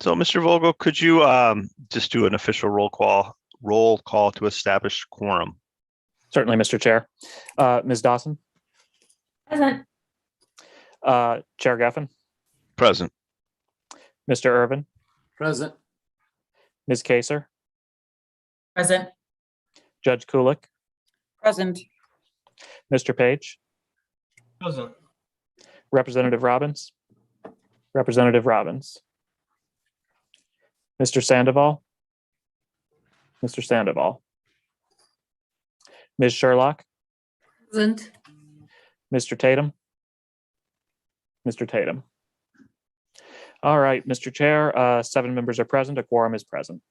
So, Mr. Vogel, could you just do an official roll call to establish quorum? Certainly, Mr. Chair. Ms. Dawson? Present. Chair Geffen? Present. Mr. Irvin? Present. Ms. Kaser? Present. Judge Kulik? Present. Mr. Page? Present. Representative Robbins? Representative Robbins? Mr. Sandoval? Mr. Sandoval? Ms. Sherlock? Present. Mr. Tatum? Mr. Tatum? All right, Mr. Chair, 7 members are present. A quorum is present.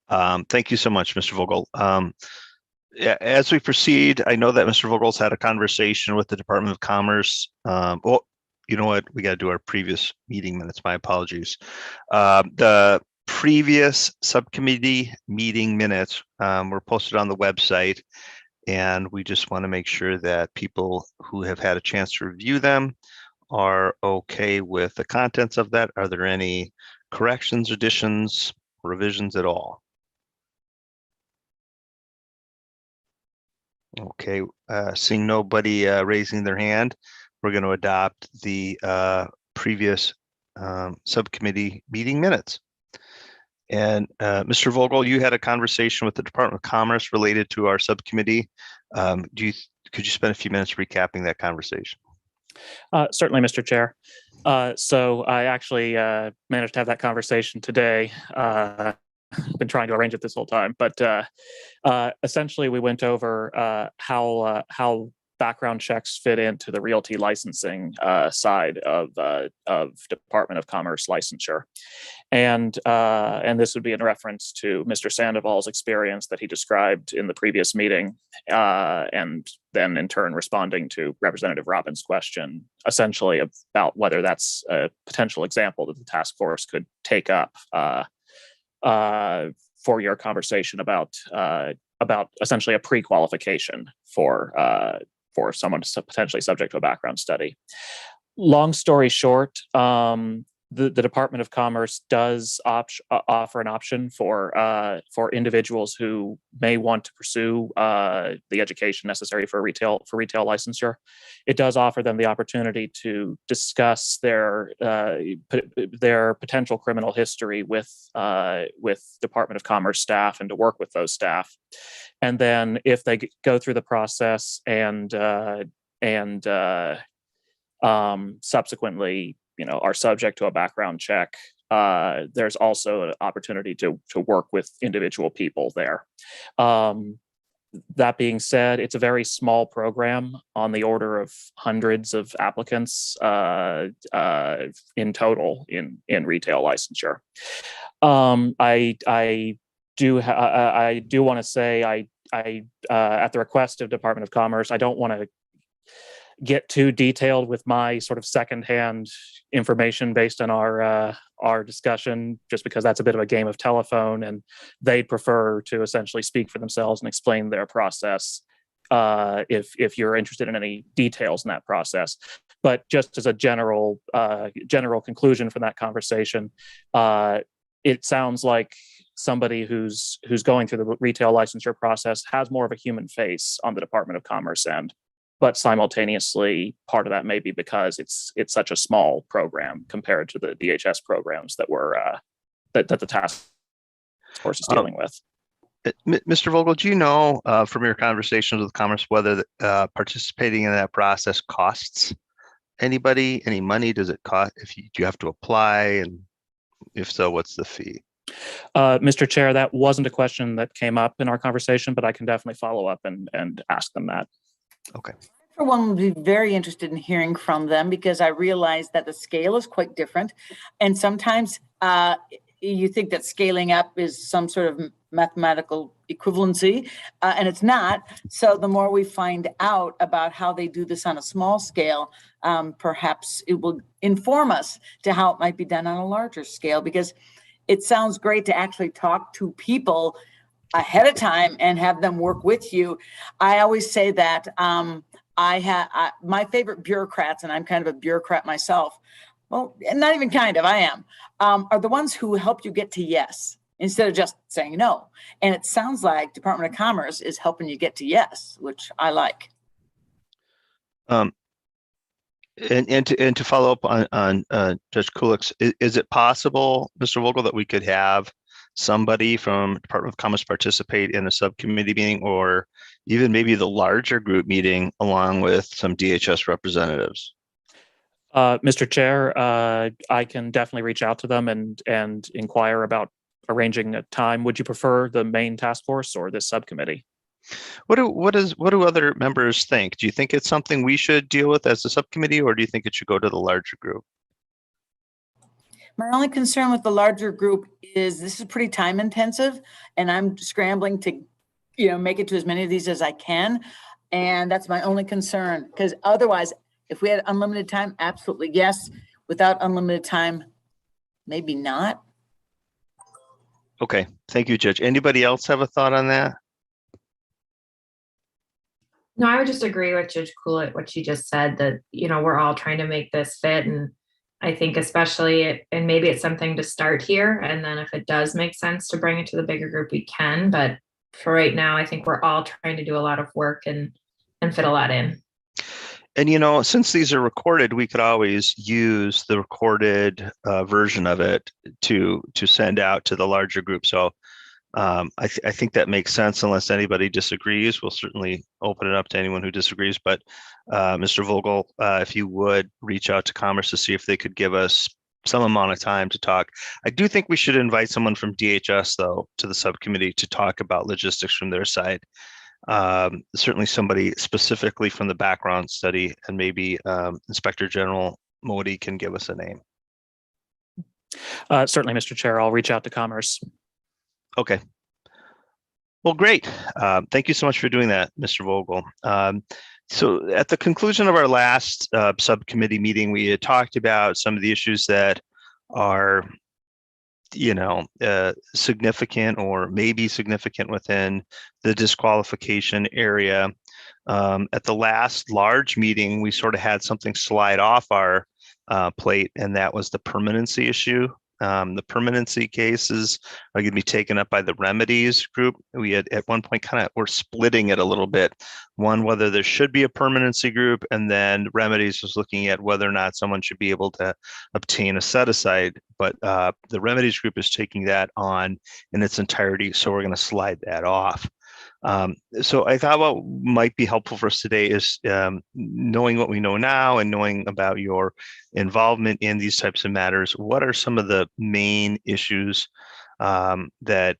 Thank you so much, Mr. Vogel. As we proceed, I know that Mr. Vogel's had a conversation with the Department of Commerce. Well, you know what? We got to do our previous meeting minutes. My apologies. The previous subcommittee meeting minutes were posted on the website, and we just want to make sure that people who have had a chance to review them are okay with the contents of that. Are there any corrections, additions, revisions at all? Okay, seeing nobody raising their hand, we're going to adopt the previous subcommittee meeting minutes. And Mr. Vogel, you had a conversation with the Department of Commerce related to our subcommittee. Could you spend a few minutes recapping that conversation? Certainly, Mr. Chair. So I actually managed to have that conversation today. Been trying to arrange it this whole time, but essentially we went over how background checks fit into the realty licensing side of Department of Commerce licensure, and this would be in reference to Mr. Sandoval's experience that he described in the previous meeting, and then in turn responding to Representative Robbins' question, essentially about whether that's a potential example that the task force could take up. For your conversation about essentially a pre-qualification for someone potentially subject to a background study. Long story short, the Department of Commerce does offer an option for individuals who may want to pursue the education necessary for retail licensure. It does offer them the opportunity to discuss their potential criminal history with Department of Commerce staff and to work with those staff. And then if they go through the process and subsequently are subject to a background check, there's also an opportunity to work with individual people there. That being said, it's a very small program, on the order of hundreds of applicants in total in retail licensure. I do want to say I at the request of Department of Commerce, I don't want to get too detailed with my sort of secondhand information based on our discussion, just because that's a bit of a game of telephone, and they prefer to essentially speak for themselves and explain their process if you're interested in any details in that process. But just as a general conclusion from that conversation, it sounds like somebody who's going through the retail licensure process has more of a human face on the Department of Commerce end. But simultaneously, part of that may be because it's such a small program compared to the DHS programs that the task force is dealing with. Mr. Vogel, do you know from your conversations with Commerce whether participating in that process costs anybody any money? Does it cost? Do you have to apply, and if so, what's the fee? Mr. Chair, that wasn't a question that came up in our conversation, but I can definitely follow up and ask them that. Okay. For one, would be very interested in hearing from them, because I realize that the scale is quite different. And sometimes you think that scaling up is some sort of mathematical equivalency, and it's not. So the more we find out about how they do this on a small scale, perhaps it will inform us to how it might be done on a larger scale, because it sounds great to actually talk to people ahead of time and have them work with you. I always say that my favorite bureaucrats, and I'm kind of a bureaucrat myself, well, and not even kind of, I am, are the ones who help you get to yes, instead of just saying no. And it sounds like Department of Commerce is helping you get to yes, which I like. And to follow up on Judge Kulik's, is it possible, Mr. Vogel, that we could have somebody from Department of Commerce participate in a subcommittee meeting, or even maybe the larger group meeting along with some DHS representatives? Mr. Chair, I can definitely reach out to them and inquire about arranging a time. Would you prefer the main task force or this subcommittee? What do other members think? Do you think it's something we should deal with as a subcommittee, or do you think it should go to the larger group? My only concern with the larger group is this is pretty time intensive, and I'm scrambling to, make it to as many of these as I can. And that's my only concern, because otherwise, if we had unlimited time, absolutely yes. Without unlimited time, maybe not. Okay, thank you, Judge. Anybody else have a thought on that? No, I would just agree with Judge Kulik, what she just said, that, we're all trying to make this fit. And I think especially, and maybe it's something to start here. And then if it does make sense to bring it to the bigger group, we can. But for right now, I think we're all trying to do a lot of work and fit a lot in. And, since these are recorded, we could always use the recorded version of it to send out to the larger group. So I think that makes sense, unless anybody disagrees. We'll certainly open it up to anyone who disagrees. But Mr. Vogel, if you would reach out to Commerce to see if they could give us some amount of time to talk. I do think we should invite someone from DHS, though, to the subcommittee to talk about logistics from their side. Certainly somebody specifically from the background study, and maybe Inspector General Modi can give us a name. Certainly, Mr. Chair, I'll reach out to Commerce. Okay. Well, great. Thank you so much for doing that, Mr. Vogel. So at the conclusion of our last subcommittee meeting, we had talked about some of the issues that are, significant or maybe significant within the disqualification area. At the last large meeting, we sort of had something slide off our plate, and that was the permanency issue. The permanency cases are going to be taken up by the remedies group. We had at one point we're splitting it a little bit. One, whether there should be a permanency group, and then remedies was looking at whether or not someone should be able to obtain a set aside. But the remedies group is taking that on in its entirety, so we're going to slide that off. So I thought what might be helpful for us today is knowing what we know now and knowing about your involvement in these types of matters. What are some of the main issues that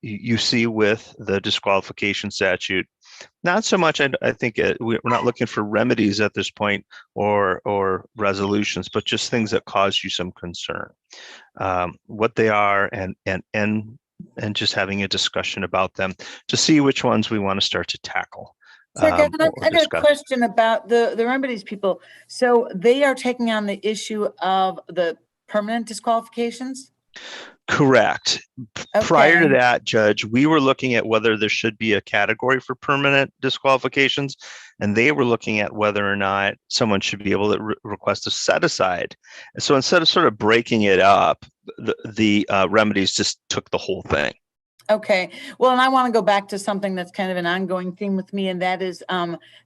you see with the disqualification statute? Not so much, I think we're not looking for remedies at this point or resolutions, but just things that cause you some concern. What they are and just having a discussion about them to see which ones we want to start to tackle. So I got a question about the remedies people. So they are taking on the issue of the permanent disqualifications? Correct. Okay. Prior to that, Judge, we were looking at whether there should be a category for permanent disqualifications, and they were looking at whether or not someone should be able to request a set aside. And so instead of sort of breaking it up, the remedies just took the whole thing. Okay. Well, and I want to go back to something that's kind of an ongoing theme with me, and that is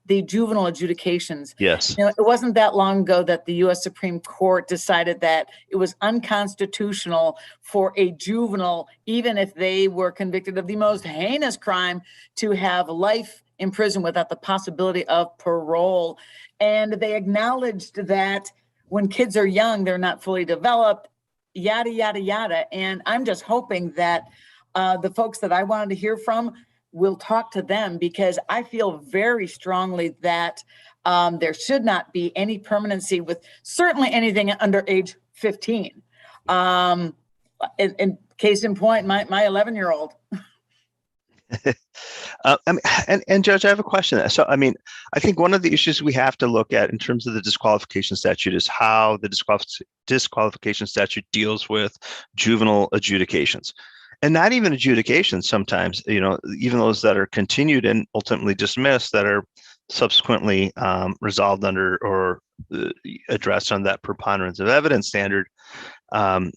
the juvenile adjudications. Yes. It wasn't that long ago that the U.S. Supreme Court decided that it was unconstitutional for a juvenile, even if they were convicted of the most heinous crime, to have life in prison without the possibility of parole. And they acknowledged that when kids are young, they're not fully developed, yada, yada, yada. And I'm just hoping that the folks that I wanted to hear from will talk to them, because I feel very strongly that there should not be any permanency with certainly anything under age 15. In case in point, my 11-year-old. And Judge, I have a question. So, I think one of the issues we have to look at in terms of the disqualification statute is how the disqualification statute deals with juvenile adjudications. And not even adjudications sometimes, even those that are continued and ultimately dismissed that are subsequently resolved under or addressed on that preponderance of evidence standard. And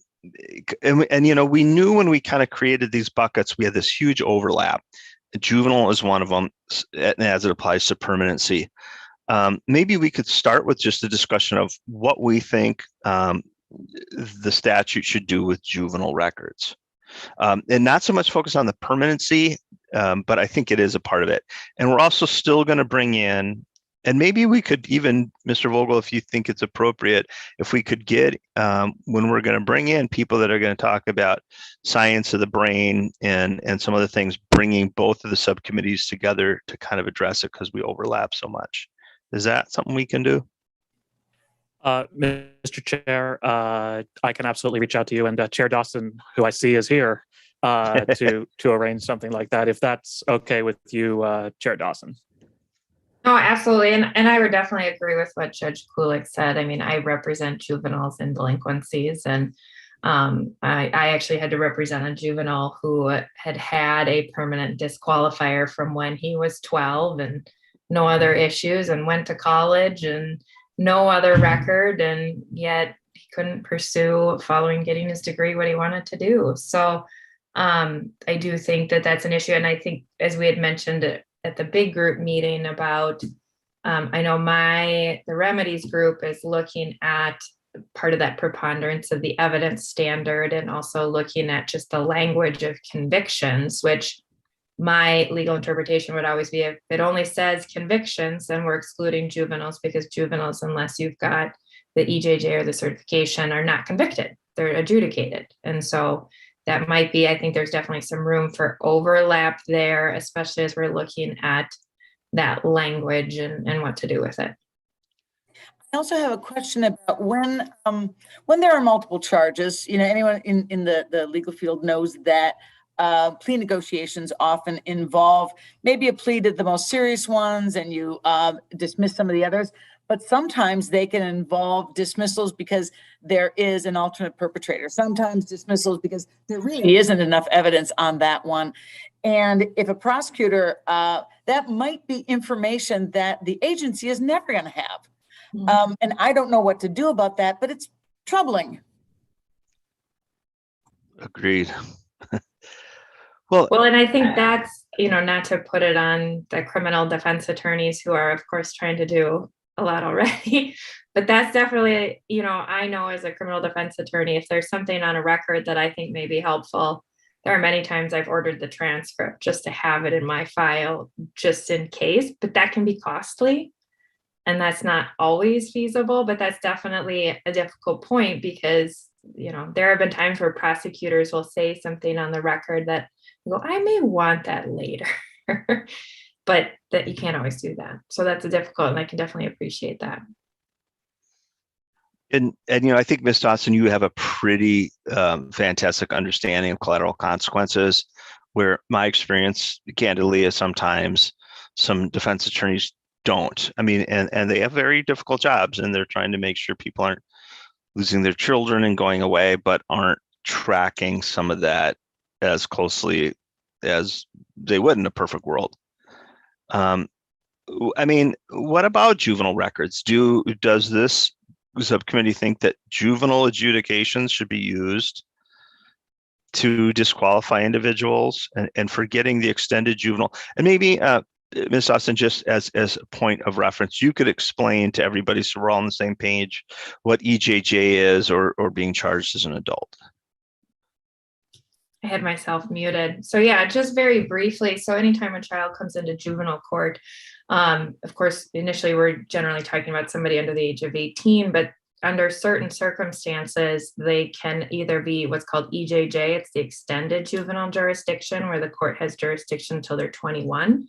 we knew when we kind of created these buckets, we had this huge overlap. Juvenile is one of them, as it applies to permanency. Maybe we could start with just a discussion of what we think the statute should do with juvenile records. And not so much focus on the permanency, but I think it is a part of it. And we're also still going to bring in, and maybe we could even, Mr. Vogel, if you think it's appropriate, if we could get, when we're going to bring in people that are going to talk about science of the brain and some other things, bringing both of the subcommittees together to kind of address it because we overlap so much. Is that something we can do? Mr. Chair, I can absolutely reach out to you, and Chair Dawson, who I see is here, to arrange something like that, if that's okay with you, Chair Dawson. No, absolutely. And I would definitely agree with what Judge Kulik said. I mean, I represent juveniles in delinquencies, and I actually had to represent a juvenile who had a permanent disqualifier from when he was 12 and no other issues, and went to college and no other record, and yet he couldn't pursue following getting his degree what he wanted to do. So I do think that that's an issue. And I think, as we had mentioned at the big group meeting about, I know the remedies group is looking at part of that preponderance of the evidence standard, and also looking at just the language of convictions, which my legal interpretation would always be, if it only says convictions, then we're excluding juveniles, because juveniles, unless you've got the EJJ or the certification, are not convicted, they're adjudicated. And so that might be, I think there's definitely some room for overlap there, especially as we're looking at that language and what to do with it. I also have a question about when there are multiple charges. Anyone in the legal field knows that plea negotiations often involve maybe a plea to the most serious ones, and you dismiss some of the others. But sometimes they can involve dismissals because there is an alternate perpetrator. Sometimes dismissals because there really isn't enough evidence on that one. And if a prosecutor, that might be information that the agency is never going to have. And I don't know what to do about that, but it's troubling. Agreed. Well, and I think that's, not to put it on the criminal defense attorneys, who are, of course, trying to do a lot already, but that's definitely, I know as a criminal defense attorney, if there's something on a record that I think may be helpful, there are many times I've ordered the transcript just to have it in my file, just in case, but that can be costly. And that's not always feasible, but that's definitely a difficult point, because, there have been times where prosecutors will say something on the record that I may want that later, but that you can't always do that. So that's a difficult, and I can definitely appreciate that. And I think, Ms. Dawson, you have a pretty fantastic understanding of collateral consequences, where my experience, candidly, is sometimes some defense attorneys don't. I mean, and they have very difficult jobs, and they're trying to make sure people aren't losing their children and going away, but aren't tracking some of that as closely as they would in a perfect world. I mean, what about juvenile records? Does this subcommittee think that juvenile adjudications should be used to disqualify individuals, and forgetting the extended juvenile? And maybe, Ms. Dawson, just as a point of reference, you could explain to everybody, so we're all on the same page, what EJJ is, or being charged as an adult. I had myself muted. So yeah, just very briefly. So anytime a child comes into juvenile court, of course, initially we're generally talking about somebody under the age of 18, but under certain circumstances, they can either be what's called EJJ, it's the extended juvenile jurisdiction, where the court has jurisdiction until they're 21.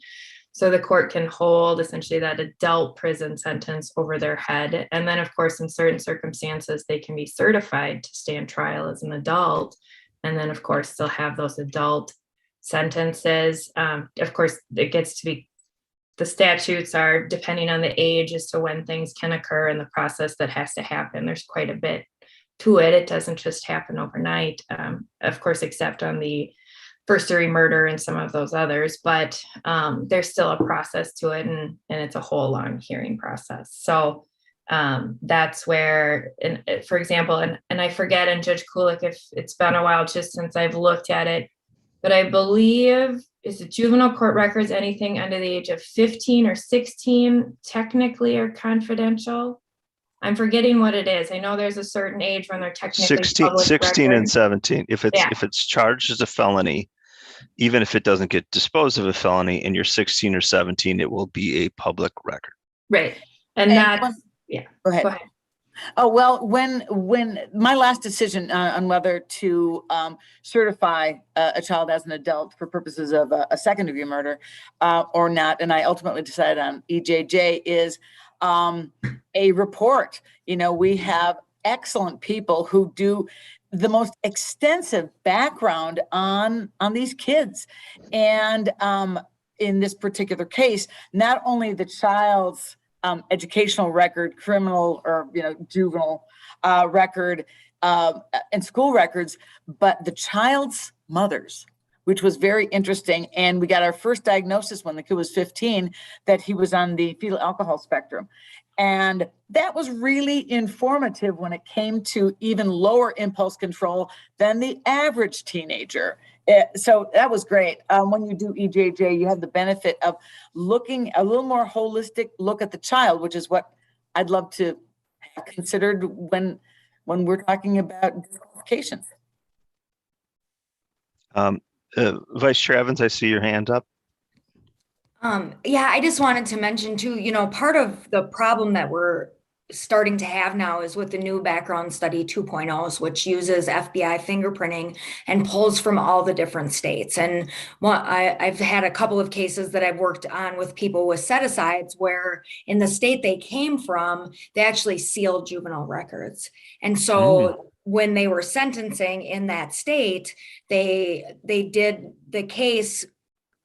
So the court can hold essentially that adult prison sentence over their head. And then, of course, in certain circumstances, they can be certified to stand trial as an adult. And then, of course, still have those adult sentences. Of course, it gets to be, the statutes are depending on the age as to when things can occur and the process that has to happen. There's quite a bit to it. It doesn't just happen overnight, of course, except on the first-degree murder and some of those others, but there's still a process to it, and it's a whole long hearing process. So That's where, for example, and I forget, and Judge Kulik, if it's been a while just since I've looked at it, but I believe, is it juvenile court records, anything under the age of 15 or 16 technically are confidential? I'm forgetting what it is. I know there's a certain age when they're technically 16, public 16 and record. 17. If Yeah. it's charged as a felony, even if it doesn't get disposed of a felony and you're 16 or 17, it will be a public record. Right. And that's, Go ahead. go ahead. Oh, well, when my last decision on whether to certify a child as an adult for purposes of a second degree murder or not, and I ultimately decided on EJJ, is a report. You know, we have excellent people who do the most extensive background on these kids. And in this particular case, not only the child's educational record, criminal or juvenile record, and school records, but the child's mother's, which was very interesting. And we got our first diagnosis when the kid was 15 that he was on the fetal alcohol spectrum. And that was really informative when it came to even lower impulse control than the average teenager. So that was great. When you do EJJ, you have the benefit of looking a little more holistic look at the child, which is what I'd love to have considered when we're talking about disqualifications. Vice Chair Evans, I see your hand up. Yeah, I just wanted to mention too, part of the problem that we're starting to have now is with the new background study 2.0, which uses FBI fingerprinting and pulls from all the different states. And I've had a couple of cases that I've worked on with people with set-asides where in the state they came from, they actually sealed juvenile records. And so when they were sentencing in that state, they did the case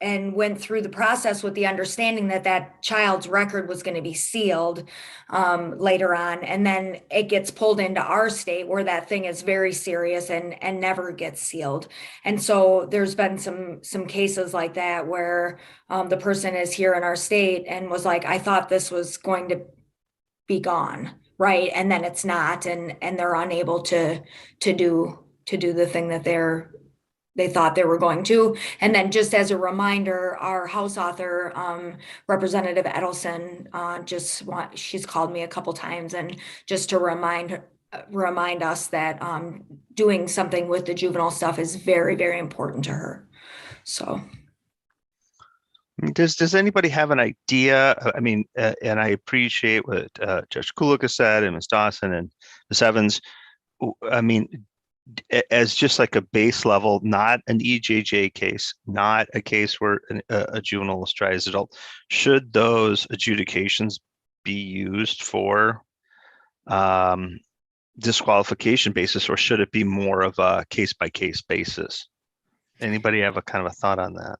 and went through the process with the understanding that that child's record was going to be sealed later on. And then it gets pulled into our state where that thing is very serious and never gets sealed. And so there's been some cases like that where the person is here in our state and was like, I thought this was going to be gone, right? And then it's not, and they're unable to do the thing that they thought they were going to. And then just as a reminder, our House author, Representative Edelson, she's called me a couple times, and just to remind us that doing something with the juvenile stuff is very, very important to her. So. Does anybody have an idea? I mean, and I appreciate what Judge Kulik has said, and Ms. Dawson and Ms. Evans. I mean, as just like a base level, not an EJJ case, not a case where a juvenile is tried as an adult, should those adjudications be used for disqualification basis, or should it be more of a case-by-case basis? Anybody have a kind of a thought on that?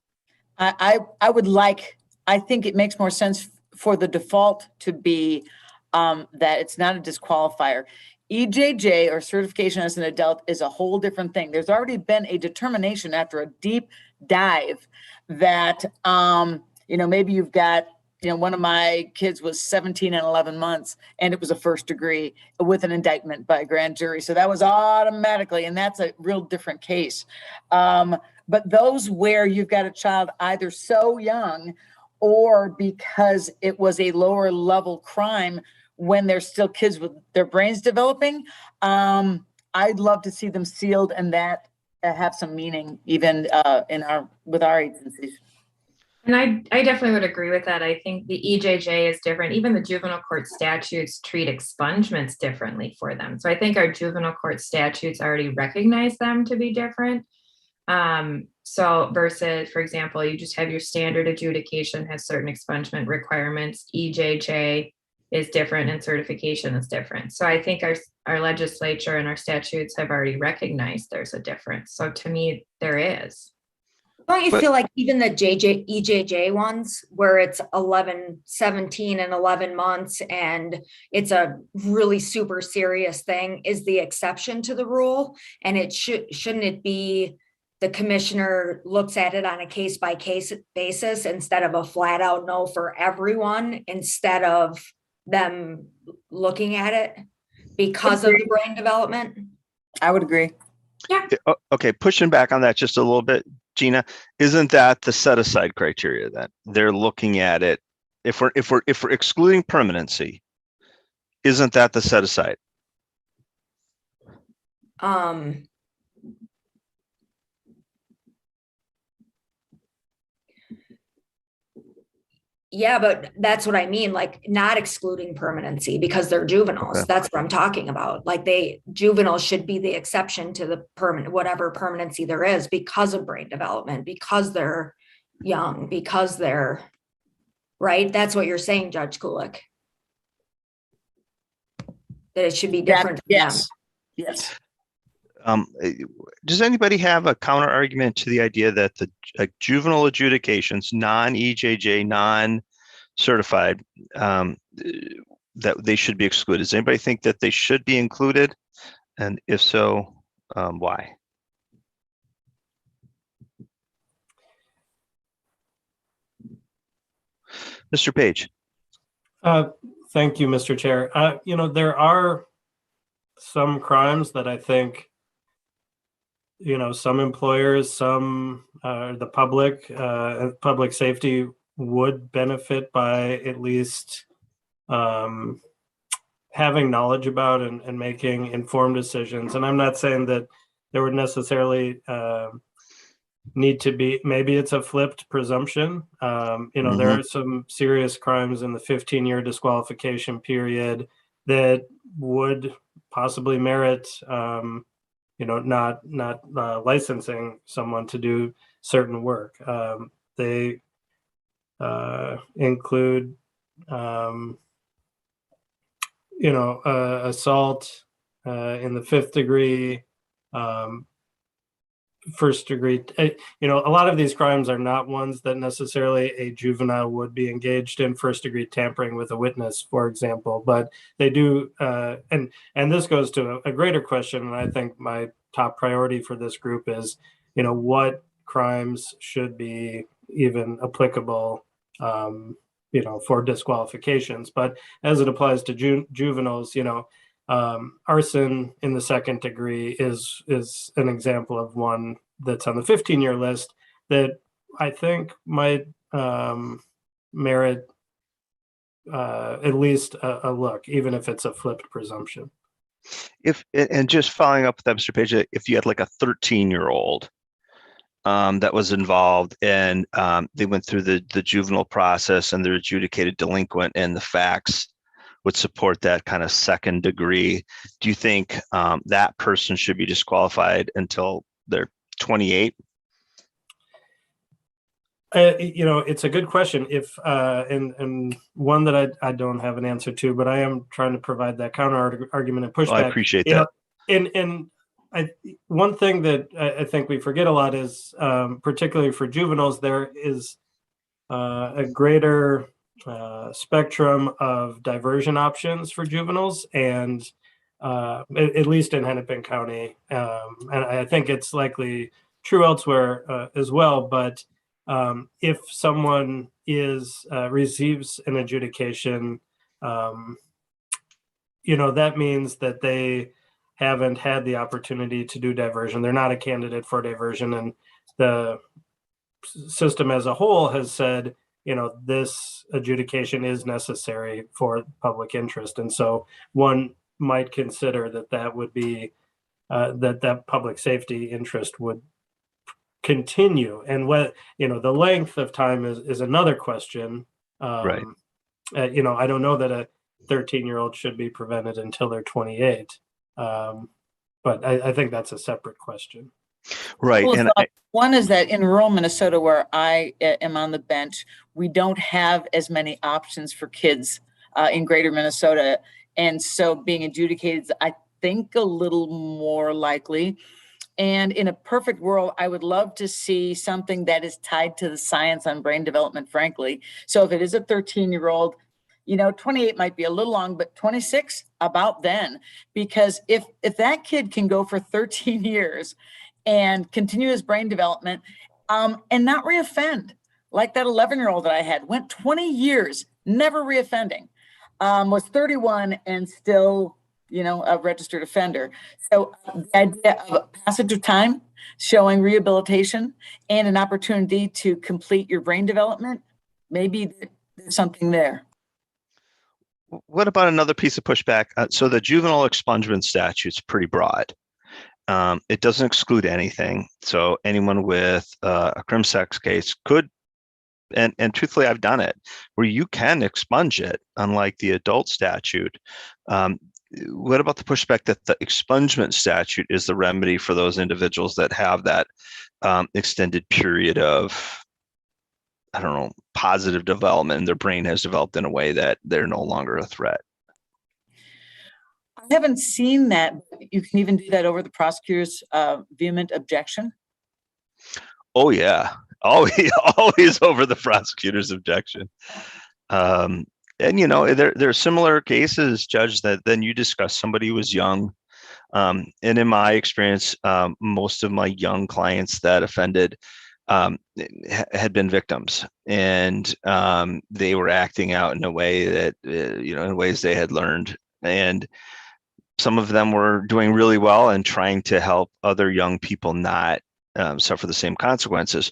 I think it makes more sense for the default to be that it's not a disqualifier. EJJ, or certification as an adult, is a whole different thing. There's already been a determination after a deep dive that, maybe you've got, one of my kids was 17 and 11 months, and it was a first degree with an indictment by a grand jury. So that was automatically, and that's a real different case. But those where you've got a child either so young or because it was a lower level crime when they're still kids with their brains developing, I'd love to see them sealed and that have some meaning even with our agencies. And I definitely would agree with that. I think the EJJ is different. Even the juvenile court statutes treat expungements differently for them. So I think our juvenile court statutes already recognize them to be different. So versus, for example, you just have your standard adjudication has certain expungement requirements. EJJ is different and certification is different. So I think our legislature and our statutes have already recognized there's a difference. So to me, there is. Don't you feel like even the EJJ ones where it's 17 and 11 months and it's a really super serious thing is the exception to the rule? And it shouldn't it be the commissioner looks at it on a case by case basis instead of a flat out no for everyone, instead of them looking at it because of the brain development. I would agree. Okay, pushing back on that just a little bit, Gina, isn't that the set aside criteria then? They're looking at it, if we're excluding permanency, isn't that the set aside? Yeah, but that's what I mean, like not excluding permanency because they're juveniles. Okay. That's what I'm talking about. Like juveniles should be the exception to the whatever permanency there is because of brain development, because they're young, because they're right. That's what you're saying, Judge Kulik. That it should be different. Yes. Yes. Does anybody have a counter argument to the idea that the juvenile adjudications, non-EJJ, non-certified, that they should be excluded? Does anybody think that they should be included? And if so, why? Mr. Page. Thank you, Mr. Chair. There are some crimes that I think, some employers, some the public safety would benefit by at least having knowledge about and making informed decisions. And I'm not saying that there would necessarily need to be, maybe it's a flipped presumption. There are some serious crimes in the 15-year disqualification period that would possibly merit not licensing someone to do certain work. They include assault in the 5th degree, first degree. A lot of these crimes are not ones that necessarily a juvenile would be engaged in, first degree tampering with a witness, for example, but they do. And this goes to a greater question. And I think my top priority for this group is, what crimes should be even applicable, for disqualifications. But as it applies to juveniles, arson in the 2nd degree is an example of one that's on the 15-year list that I think might merit at least a look, even if it's a flipped presumption. And just following up with that, Mr. Page, if you had like a 13-year-old that was involved and they went through the juvenile process and they're adjudicated delinquent and the facts would support that kind of 2nd degree, do you think that person should be disqualified until they're 28? It's a good question. If and one that I don't have an answer to, but I am trying to provide that counter argument and pushback. I appreciate that. One thing that I think we forget a lot is, particularly for juveniles, there is a greater spectrum of diversion options for juveniles, and at least in Hennepin County, and I think it's likely true elsewhere as well. But if someone receives an adjudication, that means that they haven't had the opportunity to do diversion. They're not a candidate for diversion, and the system as a whole has said, this adjudication is necessary for public interest. And so one might consider that would be that public safety interest would continue. And what, the length of time is another question. Right. I don't know that a 13-year-old should be prevented until they're 28. But I think that's a separate question. Right. Well, And one is that in rural Minnesota, where I am on the bench, we don't have as many options for kids in greater Minnesota. And so being adjudicated is, I think, a little more likely. And in a perfect world, I would love to see something that is tied to the science on brain development, frankly. So if it is a 13-year-old, 28 might be a little long, but 26, about then. Because if that kid can go for 13 years and continue his brain development and not reoffend, like that 11-year-old that I had, went 20 years, never reoffending. was 31 and still, a registered offender. So the idea of passage of time, showing rehabilitation and an opportunity to complete your brain development, maybe there's something there. What about another piece of pushback? So the juvenile expungement statute's pretty broad. It doesn't exclude anything. So anyone with a crim sex case could, and truthfully, I've done it, where you can expunge it, unlike the adult statute. What about the pushback that the expungement statute is the remedy for those individuals that have that extended period of, I don't know, positive development, and their brain has developed in a way that they're no longer a threat? I haven't seen that. You can even do that over the prosecutor's vehement objection. Oh yeah, always over the prosecutor's objection. And there are similar cases, Judge, that then you discuss somebody who was young. And in my experience, most of my young clients that offended had been victims, and they were acting out in a way that, in ways they had learned. And some of them were doing really well and trying to help other young people not suffer the same consequences.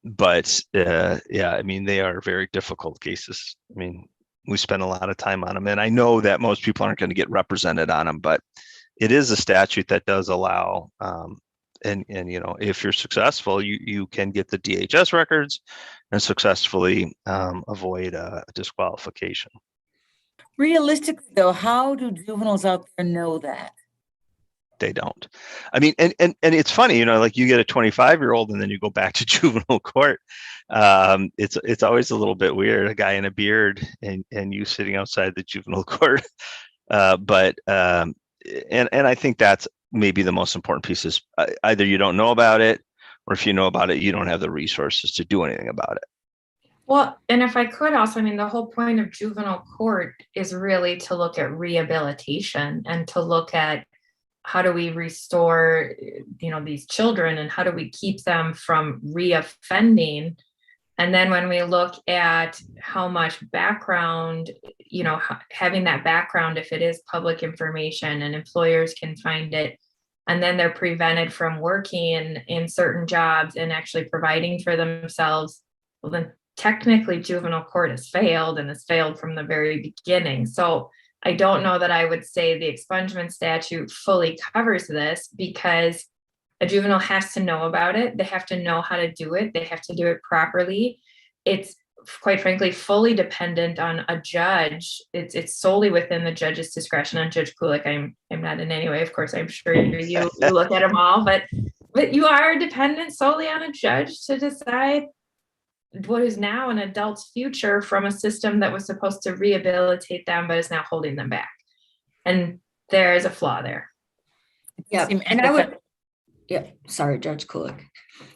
But yeah, I mean, they are very difficult cases. I mean, we spend a lot of time on them, and I know that most people aren't going to get represented on them, but it is a statute that does allow, and if you're successful, you can get the DHS records and successfully avoid a disqualification. Realistically, though, how do juveniles out there know that? They don't. I mean, and it's funny, like you get a 25-year-old and then you go back to juvenile court. It's always a little bit weird, a guy in a beard and you sitting outside the juvenile court. But I think that's maybe the most important piece is either you don't know about it, or if you know about it, you don't have the resources to do anything about it. Well, and if I could also, I mean, the whole point of juvenile court is really to look at rehabilitation and to look at how do we restore, these children, and how do we keep them from reoffending? And then when we look at how much background, having that background, if it is public information and employers can find it, and then they're prevented from working in certain jobs and actually providing for themselves, well, then technically juvenile court has failed, and has failed from the very beginning. So I don't know that I would say the expungement statute fully covers this, because a juvenile has to know about it. They have to know how to do it. They have to do it properly. It's quite frankly fully dependent on a judge. It's solely within the judge's discretion. On Judge Kulik, I'm not in any way, of course, I'm sure you look at them all, but you are dependent solely on a judge to decide what is now an adult's future from a system that was supposed to rehabilitate them, but is now holding them back. And there is a flaw there. Yeah, and sorry, Judge Kulik.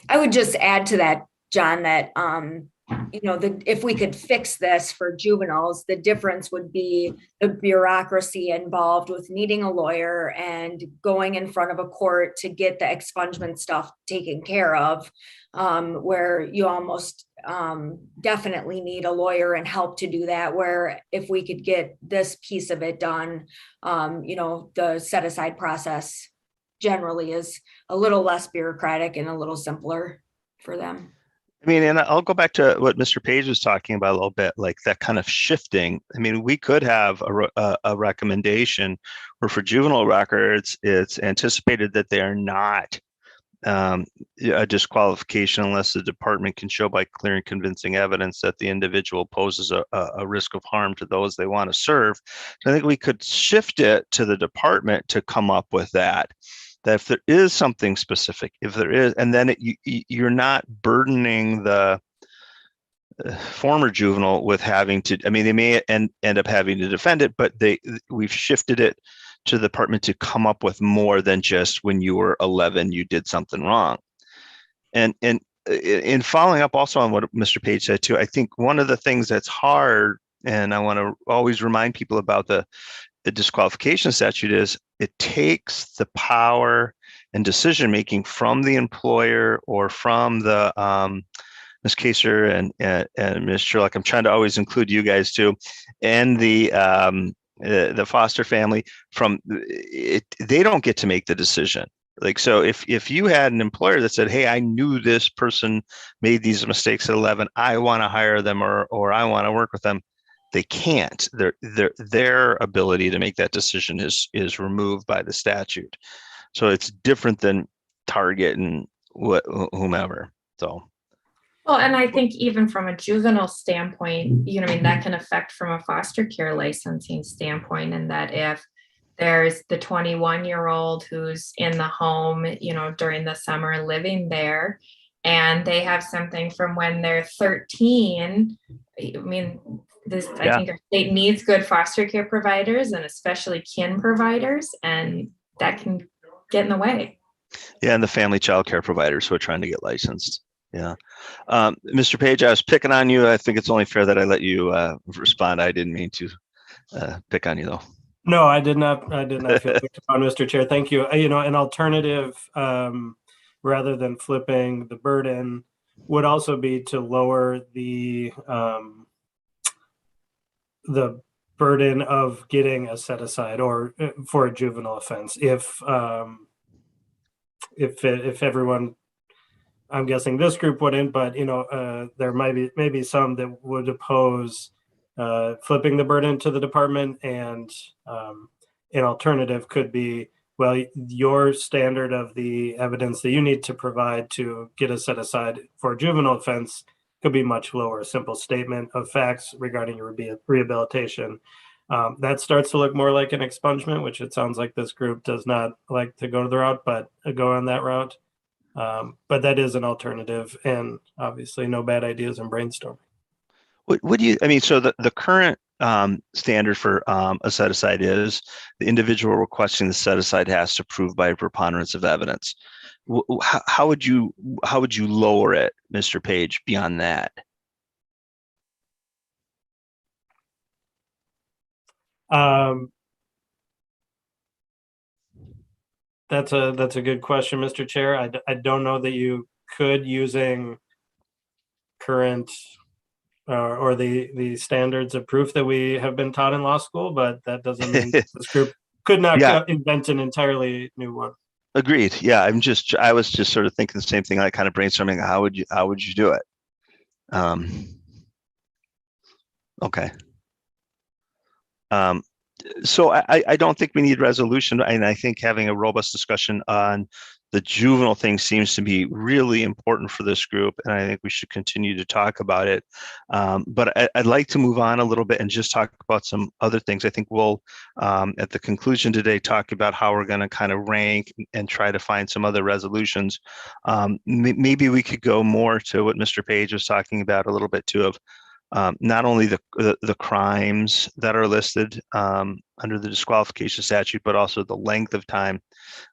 I would just add to that, John, that if we could fix this for juveniles, the difference would be the bureaucracy involved with needing a lawyer and going in front of a court to get the expungement stuff taken care of, where you almost definitely need a lawyer and help to do that. Where if we could get this piece of it done, the set aside process generally is a little less bureaucratic and a little simpler for them. I mean, and I'll go back to what Mr. Page was talking about a little bit, like that kind of shifting. I mean, we could have a recommendation where for juvenile records, it's anticipated that they are not a disqualification unless the department can show by clear and convincing evidence that the individual poses a risk of harm to those they want to serve. So I think we could shift it to the department to come up with that if there is something specific, if there is, and then you're not burdening the former juvenile with having to, I mean, they may end up having to defend it, but we've shifted it to the department to come up with more than just when you were 11, you did something wrong. And in following up also on what Mr. Page said too, I think one of the things that's hard, and I want to always remind people about the disqualification statute, is it takes the power and decision-making from the employer or from the Ms. Kaser and Ms. Sherlock. I'm trying to always include you guys too. and the foster family from it, they don't get to make the decision. Like, so if you had an employer that said, hey, I knew this person made these mistakes at 11, I want to hire them, or I want to work with them, they can't. Their ability to make that decision is removed by the statute. So it's different than Target and whomever. So. Well, and I think even from a juvenile standpoint, you know, I mean, that can affect from a foster care licensing standpoint, and that if there's the 21-year-old who's in the home, you know, during the summer living there, and they have something from when they're 13, I mean, I think our state needs good foster care providers and especially kin providers, and that can get in the way. Yeah, and the family child care providers who are trying to get licensed. Yeah. Mr. Page, I was picking on you. I think it's only fair that I let you respond. I didn't mean to pick on you, though. No, I did not feel picked upon, Mr. Chair. Thank you. You know, an alternative, rather than flipping the burden, would also be to lower the burden of getting a set aside or for a juvenile offense. If everyone, I'm guessing this group wouldn't, but you know, there might be some that would oppose flipping the burden to the department, and an alternative could be, well, your standard of the evidence that you need to provide to get a set aside for a juvenile offense could be much lower. A simple statement of facts regarding your rehabilitation. That starts to look more like an expungement, which it sounds like this group does not like to go the route, but go on that route. But that is an alternative, and obviously no bad ideas in brainstorming. What do you, I mean, so the current standard for a set aside is the individual requesting the set aside has to prove by a preponderance of evidence. How would you lower it, Mr. Page, beyond that? That's a good question, Mr. Chair. I don't know that you could, using current or the standards of proof that we have been taught in law school, but that doesn't mean this group could not invent an entirely new one. Agreed. Yeah, I was just sort of thinking the same thing, like kind of brainstorming. How would you do it? Okay. So I don't think we need resolution, and I think having a robust discussion on the juvenile thing seems to be really important for this group, and I think we should continue to talk about it. But I'd like to move on a little bit and just talk about some other things. I think we'll, at the conclusion today, talk about how we're going to kind of rank and try to find some other resolutions. Maybe we could go more to what Mr. Page was talking about a little bit too, of not only the crimes that are listed under the disqualification statute, but also the length of time.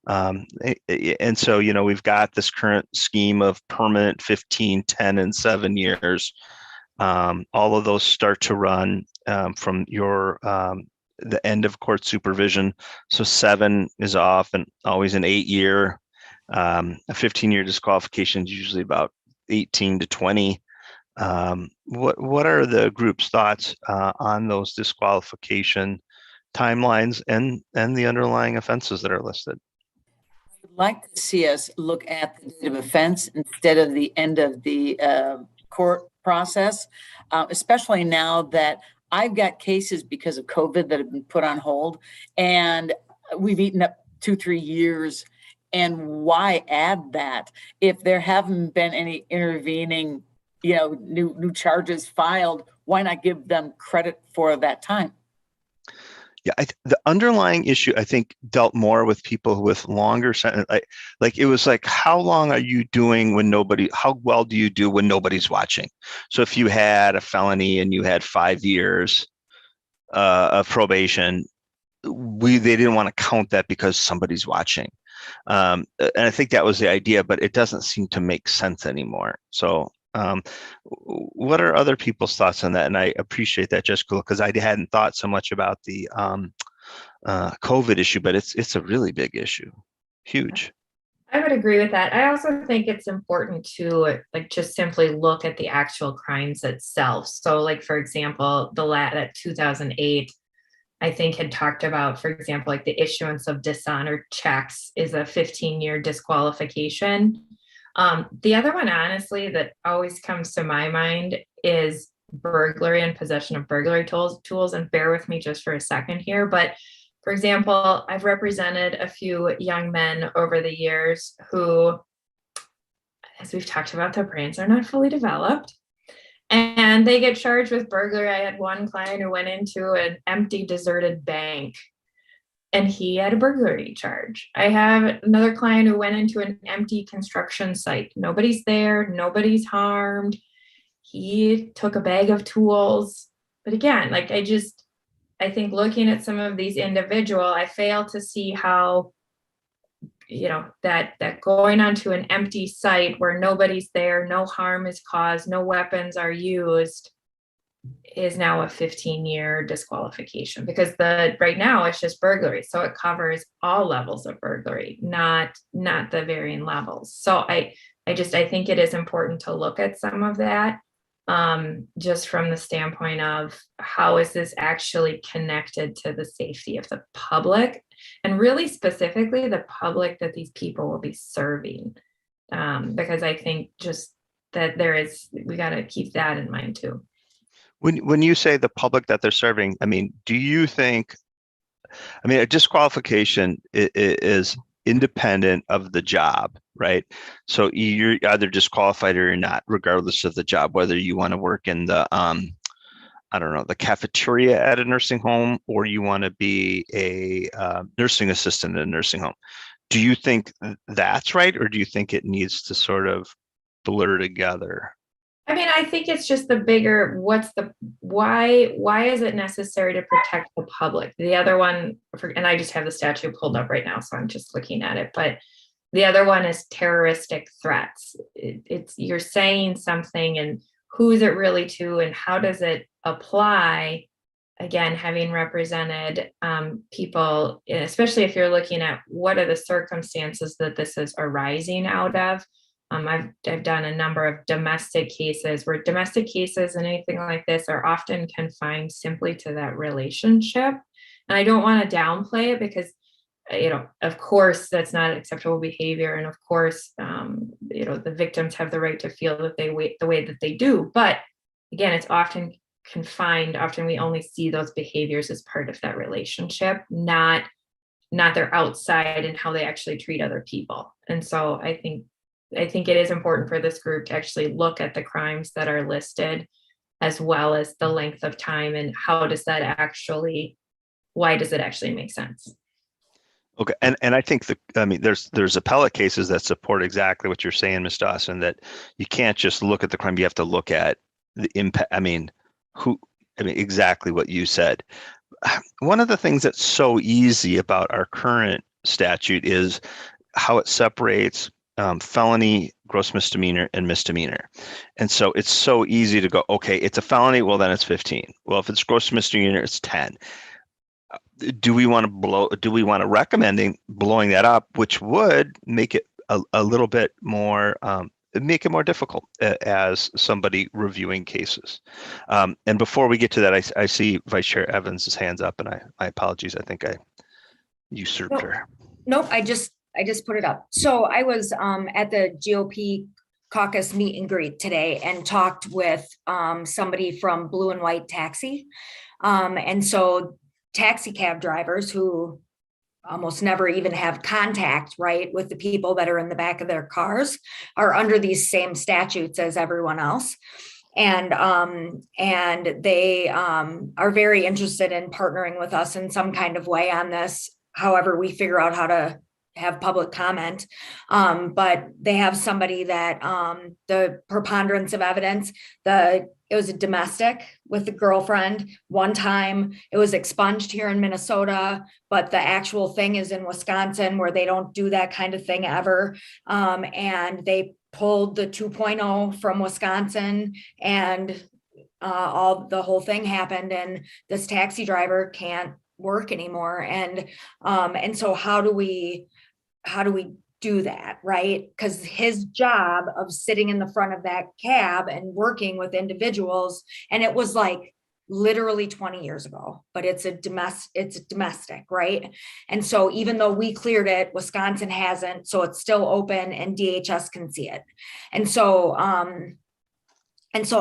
And so, you know, we've got this current scheme of permanent 15, 10, and 7 years. All of those start to run from your the end of court supervision. So 7 is off, and always an 8-year. A 15-year disqualification is usually about 18 to 20. What are the group's thoughts on those disqualification timelines and the underlying offenses that are listed? I would like to see us look at the date of offense instead of the end of the court process, especially now that I've got cases because of COVID that have been put on hold, and we've eaten up 2-3 years. And why add that if there haven't been any intervening, you know, new charges filed? Why not give them credit for that time? Yeah, the underlying issue, I think, dealt more with people with longer sentence. Like it was like, how long are you doing when how well do you do when nobody's watching? So if you had a felony and you had 5 years of probation, they didn't want to count that because somebody's watching. And I think that was the idea, but it doesn't seem to make sense anymore. So what are other people's thoughts on that? And I appreciate that, Jessica, because I hadn't thought so much about the COVID issue, but it's a really big issue, huge. I would agree with that. I also think it's important to like just simply look at the actual crimes itself. So like, for example, that 2008, I think had talked about, for example, like the issuance of dishonored checks is a 15-year disqualification. The other one, honestly, that always comes to my mind is burglary and possession of burglary tools. And bear with me just for a second here. But for example, I've represented a few young men over the years who, as we've talked about, their brains are not fully developed. And they get charged with burglary. I had one client who went into an empty, deserted bank and he had a burglary charge. I have another client who went into an empty construction site. Nobody's there, nobody's harmed. He took a bag of tools. But again, like I think looking at some of these I fail to see how, that going onto an empty site where nobody's there, no harm is caused, no weapons are used, is now a 15-year disqualification, because right now it's just burglary. So it covers all levels of burglary, not the varying levels. So I think it is important to look at some of that, just from the standpoint of how is this actually connected to the safety of the public, and really specifically the public that these people will be serving. Because I think just that we got to keep that in mind too. When you say the public that they're serving, I mean, do you think, a disqualification is independent of the job, right? So you're either disqualified or you're not, regardless of the job, whether you want to work in the, the cafeteria at a nursing home, or you want to be a nursing assistant at a nursing home. Do you think that's right? Or do you think it needs to sort of blur together? I think it's just the bigger, why is it necessary to protect the public? The other one, and I just have the statute pulled up right now, so I'm just looking at it, but the other one is terroristic threats. You're saying something, and who is it really to, and how does it apply? Again, having represented people, especially if you're looking at what are the circumstances that this is arising out of. I've done a number of domestic cases where domestic cases and anything like this are often confined simply to that relationship. And I don't want to downplay it because, of course, that's not acceptable behavior. And of course, the victims have the right to feel that they wait the way that they do. But again, it's often confined. Often we only see those behaviors as part of that relationship, not their outside and how they actually treat other people. And so I think it is important for this group to actually look at the crimes that are listed, as well as the length of time and why does it actually make sense? Okay, and I think there's appellate cases that support exactly what you're saying, Ms. Dawson, that you can't just look at the crime, you have to look at the impact. Exactly what you said. One of the things that's so easy about our current statute is how it separates felony, gross misdemeanor, and misdemeanor. And so it's so easy to go, okay, it's a felony, well, then it's 15. Well, if it's gross misdemeanor, it's 10. Do we want to recommend blowing that up, which would make it a little bit more, make it more difficult as somebody reviewing cases? And before we get to that, I see Vice Chair Evans' hands up, and my apologies. I think I usurped her. Nope, I just put it up. So I was at the GOP caucus meet and greet today and talked with somebody from Blue and White Taxi. And so taxi cab drivers who almost never even have contact, right, with the people that are in the back of their cars are under these same statutes as everyone else. And they are very interested in partnering with us in some kind of way on this, however we figure out how to have public comment. But they have somebody that the preponderance of evidence, it was a domestic with a girlfriend. One time it was expunged here in Minnesota, but the actual thing is in Wisconsin, where they don't do that kind of thing ever. And they pulled the 2.0 from Wisconsin, and the whole thing happened, and this taxi driver can't work anymore. And so how do we do that, right? Because his job of sitting in the front of that cab and working with individuals, and it was like literally 20 years ago, but it's a domestic, right? And so even though we cleared it, Wisconsin hasn't, so it's still open and DHS can see it. And so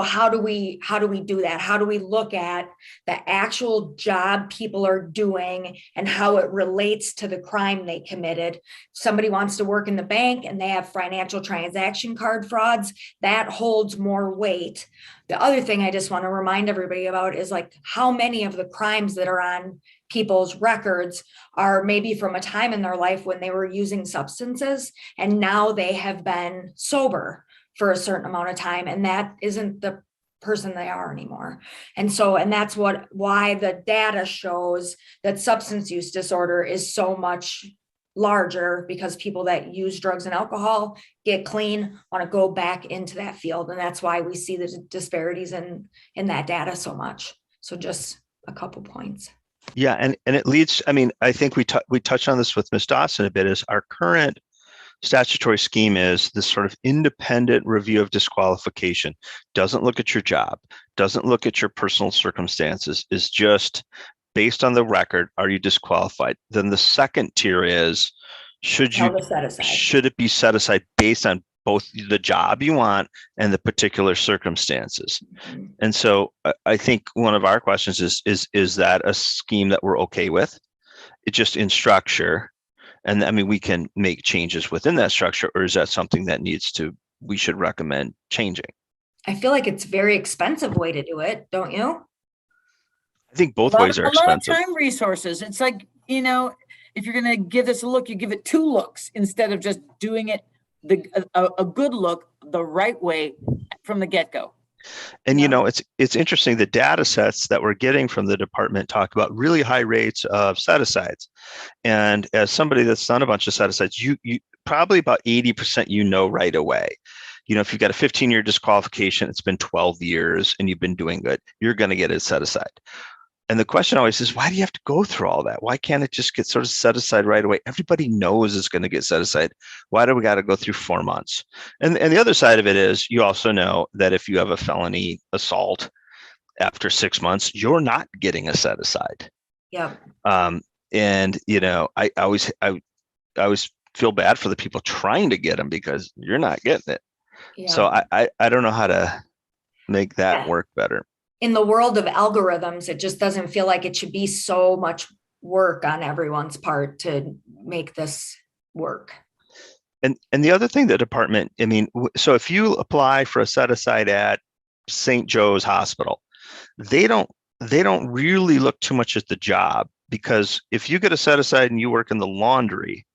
how do we do that? How do we look at the actual job people are doing and how it relates to the crime they committed? Somebody wants to work in the bank and they have financial transaction card frauds, that holds more weight. The other thing I just want to remind everybody about is like how many of the crimes that are on people's records are maybe from a time in their life when they were using substances and now they have been sober for a certain amount of time, and that isn't the person they are anymore. And that's why the data shows that substance use disorder is so much larger, because people that use drugs and alcohol get clean, want to go back into that field. And that's why we see the disparities in that data so much. So just a couple points. Yeah, and it leads, I mean, I think we touched on this with Ms. Dawson a bit, is our current statutory scheme is this sort of independent review of disqualification, doesn't look at your job, doesn't look at your personal circumstances, is just based on the record, are you disqualified? Then the second tier is, should it be set aside based on both the job you want and the particular circumstances? Mm-hmm. And so I think one of our questions is that a scheme that we're okay with? It just in structure. And I mean, we can make changes within that structure, or is that something that we should recommend changing? I feel like it's a very expensive way to do it, don't you? I think both ways are expensive. A lot of time, resources. It's like, if you're going to give this a look, you give it 2 looks instead of just doing it a good look the right way from the get-go. And it's interesting, the data sets that we're getting from the department talk about really high rates of set-asides. And as somebody that's done a bunch of set-asides, you probably about 80% right away. If you've got a 15-year disqualification, it's been 12 years and you've been doing good, you're going to get it set aside. And the question always is, why do you have to go through all that? Why can't it just get sort of set aside right away? Everybody knows it's going to get set aside. Why do we got to go through 4 months? And the other side of it is, you also know that if you have a felony assault after 6 months, you're not getting a set aside. Yeah. And I always feel bad for the people trying to get them because you're not getting it. Yeah. So I don't know how to make that work better. In the world of algorithms, it just doesn't feel like it should be so much work on everyone's part to make this work. And the other thing, the department, so if you apply for a set aside at St. Joe's Hospital, they don't really look too much at the job, because if you get a set aside and you work in the laundry,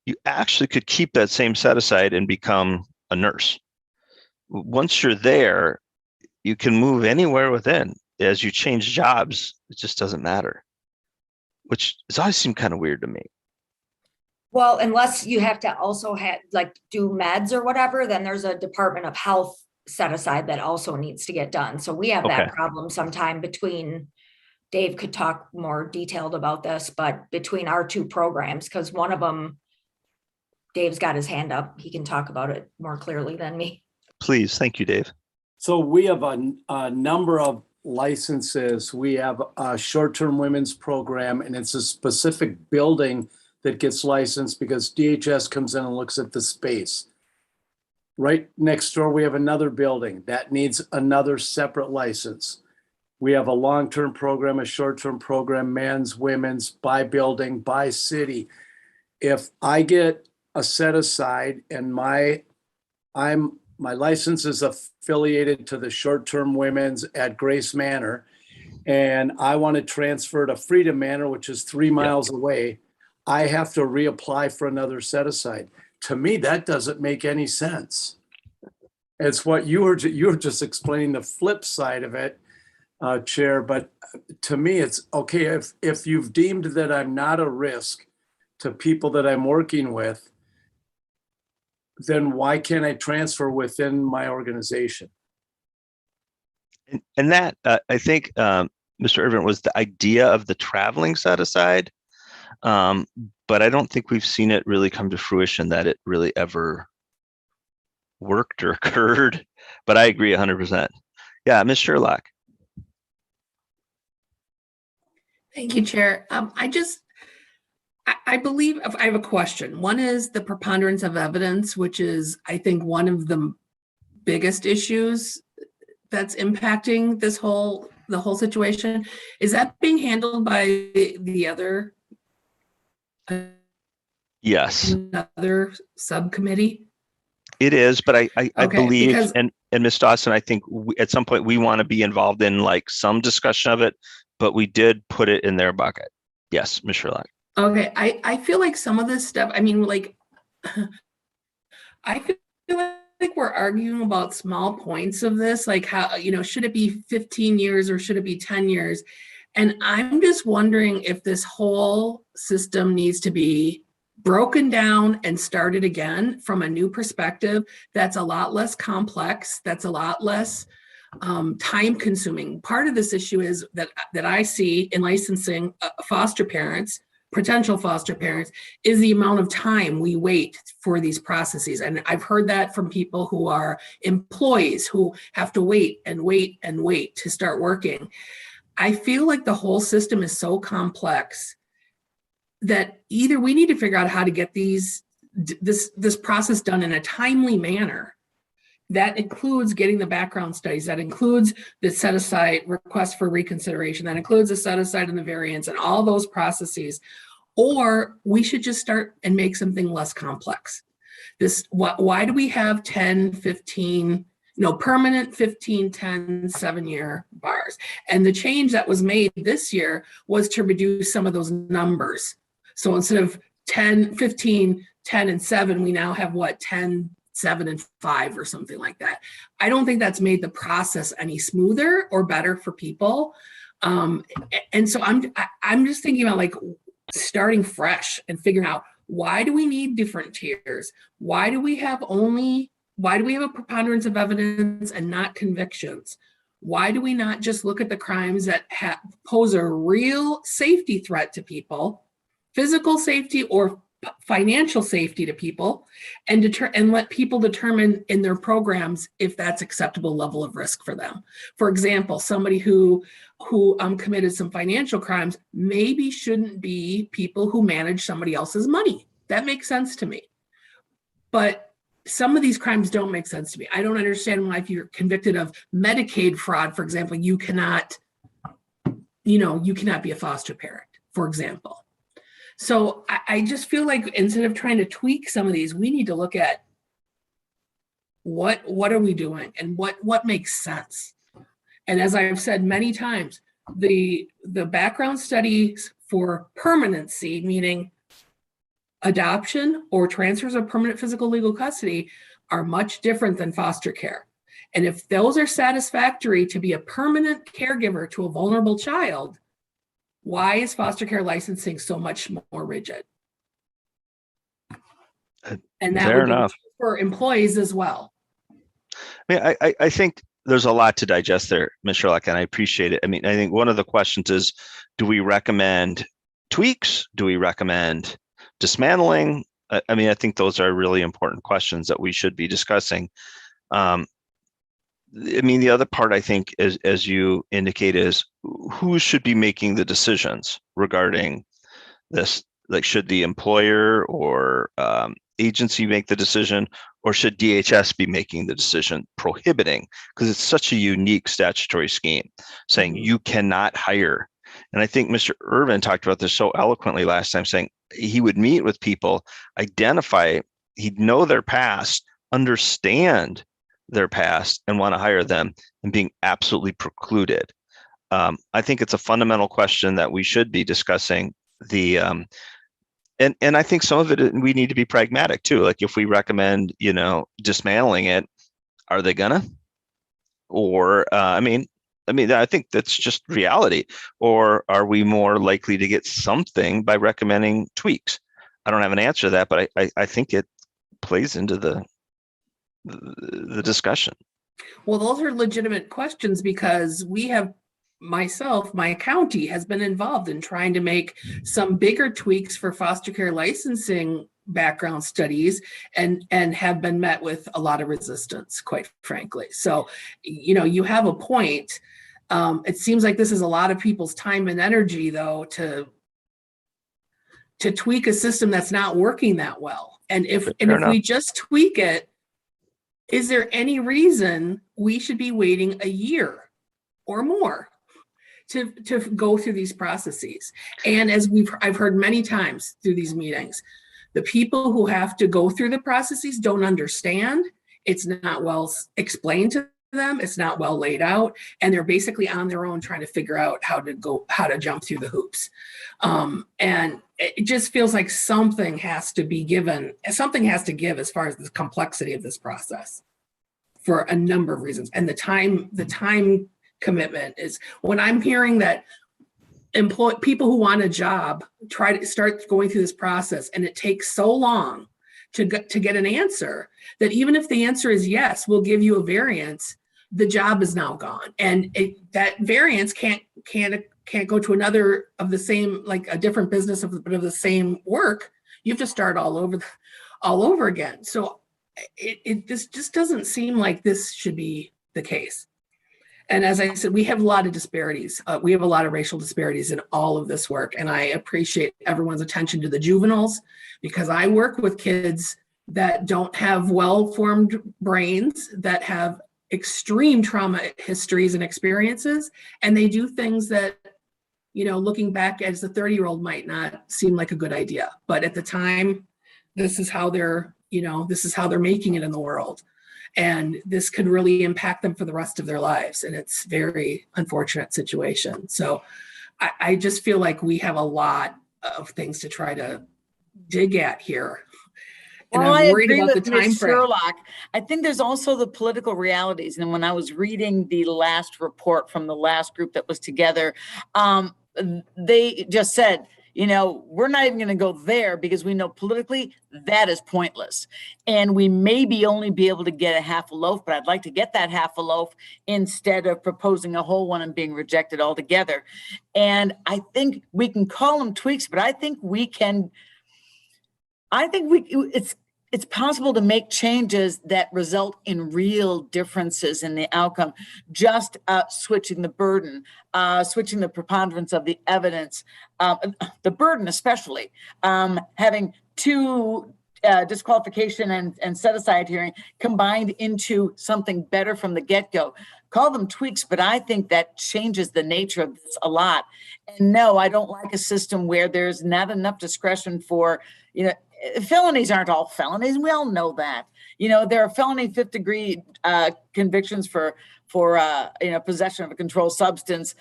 you actually could keep that same set aside and become a nurse. Once you're there, you can move anywhere within. As you change jobs, it just doesn't matter, which has always seemed kind of weird to me. Well, unless you have to also do meds or whatever, then there's a Department of Health set aside that also needs to get done. So we have that problem sometime between, Dave could talk more detailed about this, but between our 2 programs, because one of them, Dave's got his hand up. He can talk about it more clearly than me. Please. Thank you, Dave. So we have a number of licenses. We have a short-term women's program, and it's a specific building that gets licensed because DHS comes in and looks at the space. Right next door, we have another building that needs another separate license. We have a long-term program, a short-term program, men's, women's, by building, by city. If I get a set aside and my license is affiliated to the short-term women's at Grace Manor, and I want to transfer to Freedom Manor, which is 3 miles away, I have to reapply for another set aside. To me, that doesn't make any sense. It's what you were just explaining, the flip side of it, Chair. But to me, it's okay if you've deemed that I'm not a risk to people that I'm working with, then why can't I transfer within my organization? And that, I think, Mr. Irvin, was the idea of the traveling set aside. But but I don't think we've seen it really come to fruition that it really ever worked or occurred. But I agree 100%. Yeah, Ms. Sherlock. Thank you, Chair. I believe I have a question. One is the preponderance of evidence, which is, I think, one of the biggest issues that's impacting the whole situation. Is that being handled by the other? Yes, Another subcommittee? it is. But I Okay, believe, because- and Ms. Dawson, I think at some point we want to be involved in like some discussion of it, but we did put it in their bucket. Yes, Ms. Sherlock. Okay, I feel like some of this stuff, I mean, like, I feel like we're arguing about small points of this, like how, should it be 15 years or should it be 10 years? And I'm just wondering if this whole system needs to be broken down and started again from a new perspective that's a lot less complex, that's a lot less time consuming. Part of this issue is that I see in licensing foster parents, potential foster parents, is the amount of time we wait for these processes. And I've heard that from people who are employees who have to wait and wait and wait to start working. I feel like the whole system is so complex that either we need to figure out how to get this process done in a timely manner. That includes getting the background studies, that includes the set aside request for reconsideration, that includes the set aside and the variance and all those processes. Or we should just start and make something less complex. Why do we have 10, 15, permanent 15, 10, 7-year bars? And the change that was made this year was to reduce some of those numbers. So instead of 10, 15, 10, and 7, we now have 10, 7, and 5 or something like that. I don't think that's made the process any smoother or better for people. And so I'm just thinking about like starting fresh and figuring out, why do we need different tiers? Why do we have a preponderance of evidence and not convictions? Why do we not just look at the crimes that pose a real safety threat to people, physical safety or financial safety to people, and let people determine in their programs if that's acceptable level of risk for them? For example, somebody who committed some financial crimes maybe shouldn't be people who manage somebody else's money. That makes sense to me. But some of these crimes don't make sense to me. I don't understand why, if you're convicted of Medicaid fraud, for example, you cannot be a foster parent, for example. So I just feel like instead of trying to tweak some of these, we need to look at what are we doing and what makes sense. And as I've said many times, the background studies for permanency, meaning adoption or transfers of permanent physical legal custody, are much different than foster care. And if those are satisfactory to be a permanent caregiver to a vulnerable child, why is foster care licensing so much more rigid? And that Fair would be enough. for employees as well. I mean, I think there's a lot to digest there, Ms. Sherlock, and I appreciate it. I mean, I think one of the questions is, do we recommend tweaks? Do we recommend dismantling? I mean, I think those are really important questions that we should be discussing. I mean, the other part, I think, is, as you indicate, is who should be making the decisions regarding this? Like, should the employer or agency make the decision, or should DHS be making the decision prohibiting? Because it's such a unique statutory scheme saying you cannot hire. And I think Mr. Irvin talked about this so eloquently last time, saying he would meet with people, identify, he'd know their past, understand their past, and want to hire them, and being absolutely precluded. I think it's a fundamental question that we should be discussing. And I think some of it, we need to be pragmatic too. Like, if we recommend, dismantling it, are they gonna? Or I think that's just reality. Or are we more likely to get something by recommending tweaks? I don't have an answer to that, but I think it plays into the discussion. Well, those are legitimate questions, because we have myself, my county has been involved in trying to make some bigger tweaks for foster care licensing background studies and have been met with a lot of resistance, quite frankly. So, you have a point. It seems like this is a lot of people's time and energy, though, to tweak a system that's not working that well. And if we just tweak it, is there any reason we should be waiting a year or more to go through these processes? And as I've heard many times through these meetings, the people who have to go through the processes don't understand. It's not well explained to them. It's not well laid out. And they're basically on their own trying to figure out how to jump through the hoops. And it just feels like something has to give as far as the complexity of this process for a number of reasons. And the time commitment is, when I'm hearing that people who want a job try to start going through this process and it takes so long to get an answer, that even if the answer is yes, we'll give you a variance, the job is now gone. And that variance can't go to another of the same, like a different business of the same work. You have to start all over again. So this just doesn't seem like this should be the case. And as I said, we have a lot of disparities. We have a lot of racial disparities in all of this work. And I appreciate everyone's attention to the juveniles, because I work with kids that don't have well-formed brains, that have extreme trauma histories and experiences. And they do things that, looking back as a 30-year-old might not seem like a good idea. But at the time, this is how they're making it in the world. And this could really impact them for the rest of their lives. And it's a very unfortunate situation. So I just feel like we have a lot of things to try to dig at here. And Well, I'm worried I agree about with the time Ms. frame. Sherlock. I think there's also the political realities. And when I was reading the last report from the last group that was together, they just said, we're not even going to go there because we know politically that is pointless. And we maybe only be able to get a half a loaf, but I'd like to get that half a loaf instead of proposing a whole one and being rejected altogether. And I think we can call them tweaks, but it's possible to make changes that result in real differences in the outcome. Just switching the burden, switching the preponderance of the evidence, the burden especially, having two disqualification and set aside hearing combined into something better from the get-go. Call them tweaks, but I think that changes the nature of this a lot. And no, I don't like a system where there's not enough discretion for, felonies aren't all felonies. We all know that. There are felony 5th degree convictions for possession of a controlled substance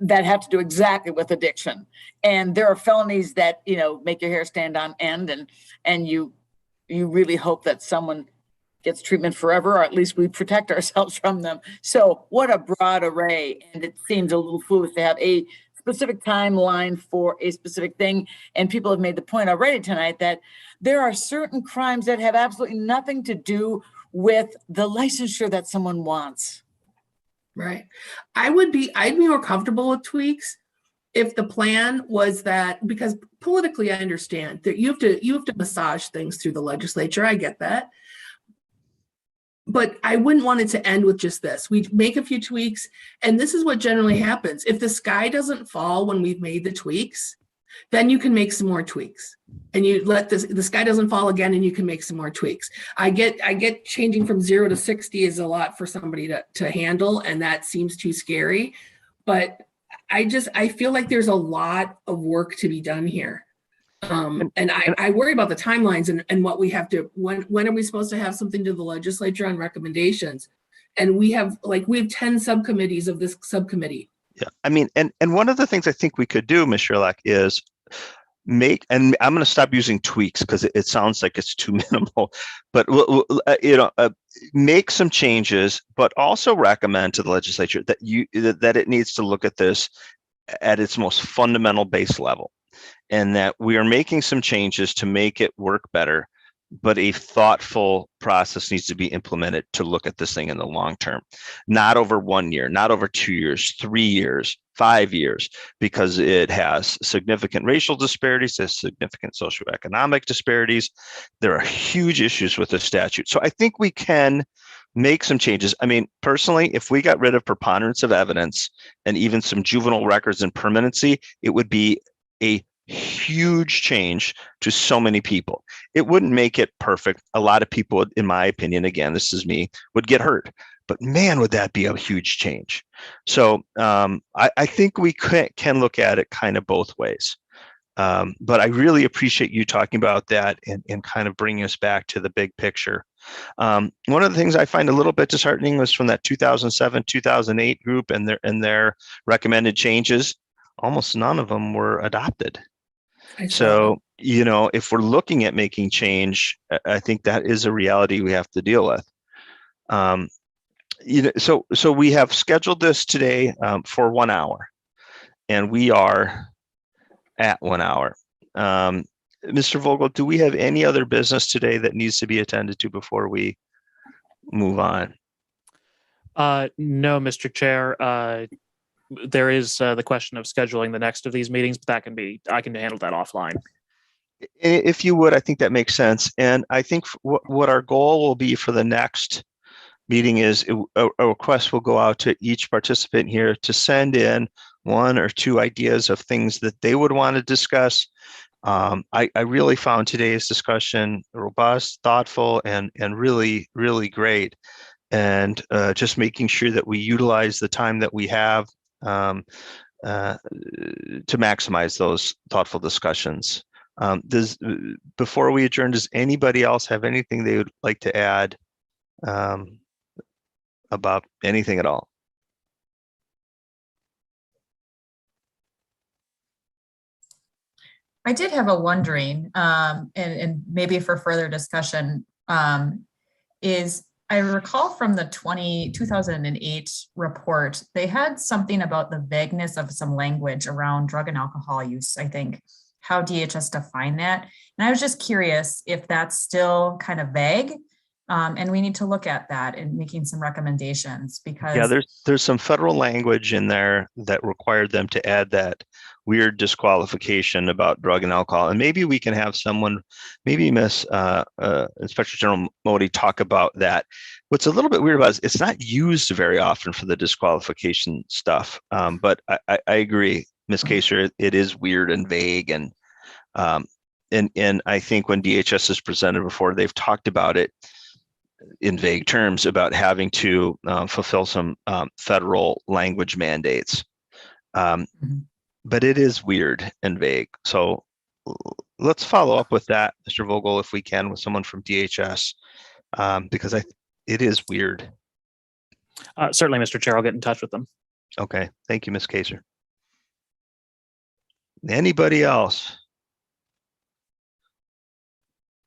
that have to do exactly with addiction. And there are felonies that, make your hair stand on end, and you really hope that someone gets treatment forever, or at least we protect ourselves from them. So what a broad array. And it seems a little foolish to have a specific timeline for a specific thing. And people have made the point already tonight that there are certain crimes that have absolutely nothing to do with the licensure that someone wants. Right. I'd be more comfortable with tweaks if the plan was that, because politically I understand that you have to massage things through the legislature. I get that. But I wouldn't want it to end with just this. We make a few tweaks, and this is what generally happens. If the sky doesn't fall when we've made the tweaks, then you can make some more tweaks. And you let the sky doesn't fall again, and you can make some more tweaks. I get changing from 0 to 60 is a lot for somebody to handle, and that seems too scary. But I feel like there's a lot of work to be done here. And I worry about the timelines and what we have to, when are we supposed to have something to the legislature on recommendations? And we have 10 subcommittees of this subcommittee. Yeah, I mean, and one of the things I think we could do, Ms. Sherlock, is and I'm going to stop using tweaks because it sounds like it's too minimal, but make some changes, but also recommend to the legislature that it needs to look at this at its most fundamental base level, and that we are making some changes to make it work better, but a thoughtful process needs to be implemented to look at this thing in the long term, not over 1 year, not over 2 years, 3 years, 5 years, because it has significant racial disparities, there's significant socioeconomic disparities. There are huge issues with the statute. So I think we can make some changes. I mean, personally, if we got rid of preponderance of evidence and even some juvenile records and permanency, it would be a huge change to so many people. It wouldn't make it perfect. A lot of people, in my opinion, again, this is me, would get hurt. But man, would that be a huge change. So I think we can look at it kind of both ways. But I really appreciate you talking about that and kind of bringing us back to the big picture. One of the things I find a little bit disheartening was from that 2007, 2008 group and their recommended changes. Almost none of them were adopted. So, you know, if we're looking at making change, I think that is a reality we have to deal with. You know, so we have scheduled this today for 1 hour, and we are at 1 hour. Mr. Vogel, do we have any other business today that needs to be attended to before we move on? No, Mr. Chair. There is the question of scheduling the next of these meetings, but I can handle that offline. If you would, I think that makes sense. And I think what our goal will be for the next meeting is a request will go out to each participant here to send in 1 or 2 ideas of things that they would want to discuss. I really found today's discussion robust, thoughtful, and really, really great. And just making sure that we utilize the time that we have to maximize those thoughtful discussions. Before we adjourn, does anybody else have anything they would like to add about anything at all? I did have a wondering, and maybe for further discussion, is I recall from the 2008 report, they had something about the vagueness of some language around drug and alcohol use, I think, how DHS defined that. And I was just curious if that's still kind of vague. And we need to look at that and making some recommendations, because yeah, there's some federal language in there that required them to add that weird disqualification about drug and alcohol. And maybe we can have someone, maybe Miss Inspector General Modi, talk about that. What's a little bit weird about it is it's not used very often for the disqualification stuff. But I agree, Ms. Kaser, it is weird and vague. And I think when DHS has presented before, they've talked about it in vague terms about having to fulfill some federal language mandates. But it is weird and vague. So let's follow up with that, Mr. Vogel, if we can, with someone from DHS, because it is weird. Certainly, Mr. Chair, I'll get in touch with them. Okay, thank you, Ms. Kaser. Anybody else?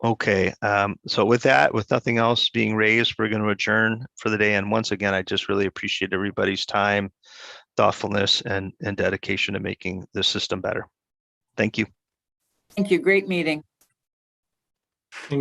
Okay, so with that, with nothing else being raised, we're going to adjourn for the day. And once again, I just really appreciate everybody's time, thoughtfulness, and dedication to making the system better. Thank you. Thank you. Great meeting.